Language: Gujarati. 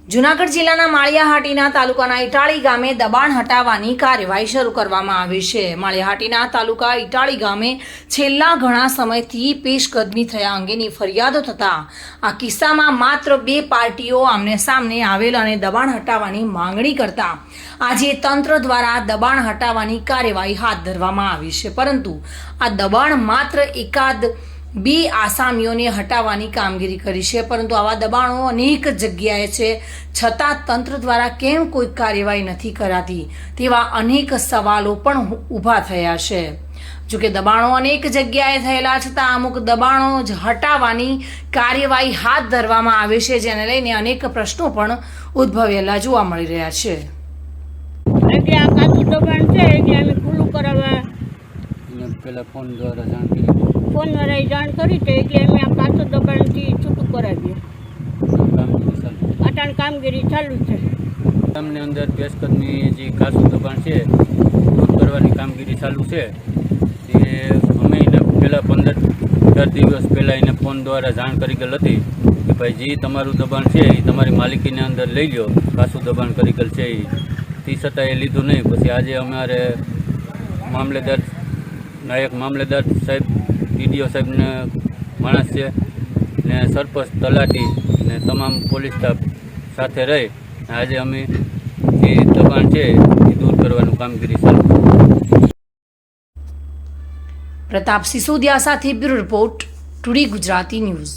જૂનાગઢ જિલ્લાના માળિયાહાટીના તાલુકાના ઇટાળી ગામે દબાણ હટાવવાની કાર્યવાહી શરૂ કરવામાં આવી છે। માળિયાહાટીના તાલુકા ઇટાળી ગામે છેલ્લા ઘણા સમયથી પેશકદમી થયા અંગેની ફરિયાદો થતા આ કિસ્સામાં માત્ર 2 પાર્ટીઓ આમને સામને આવેલ અને દબાણ હટાવવાની માંગણી કરતા આજે તંત્ર દ્વારા દબાણ હટાવવાની કાર્યવાહી હાથ ધરવામાં આવી છે, પરંતુ આ દબાણ માત્ર એકાદ 2 આસામીઓને હટાવવાની કામગીરી કરી છે, પરંતુ આવા દબાણો અનેક જગ્યાએ છે, છતાં તંત્ર દ્વારા કેમ કોઈ કાર્યવાહી નથી કરાતી તેવા અનેક સવાલો પણ ઊભા થયા છે। જોકે દબાણો અનેક જગ્યાએ થયેલા છતાં અમુક દબાણો જ હટાવવાની કાર્યવાહી હાથ ધરવામાં આવે છે, જેને લઈને અનેક પ્રશ્નો પણ ઉદ્ભવેલા જોવા મળી રહ્યા છે। એટલે આ કાચું દબાણ છે એટલે અમે ખુલ્લું કરાવવા પેલા ફોન દ્વારા જાણ કરી, ફોન દ્વારા જાણ કરી છે એટલે અમે આ કાચું દબાણથી છૂટું કરાવીએ। અટાણ કામગીરી ચાલુ છે। ગામની અંદર પેશકદમી જે કાચું દબાણ છે દૂર કરવાની કામગીરી ચાલુ છે। એ અમે એને પહેલાં 15 દિવસ પહેલાં એને ફોન દ્વારા જાણ કરી ગયેલ હતી કે ભાઈ જે તમારું દબાણ છે એ તમારી માલિકીની અંદર લઈ લો, કાચું દબાણ કરી ગયેલ છે તે છતાં એ લીધું નહીં। પછી આજે અમારે મામલેદાર નાયક મામલેદાર સાહેબ, ડીડીઓ સાહેબને માણસ છે ને સરપંચ, તલાટી ને તમામ પોલીસ સ્ટાફ સાથે રહી આજે અમે જે દબાણ છે એ દૂર કરવાનું કામગીરી ચાલુ। પ્રતાપ સિસોદિયા સાથે bureau report, today Gujarati news.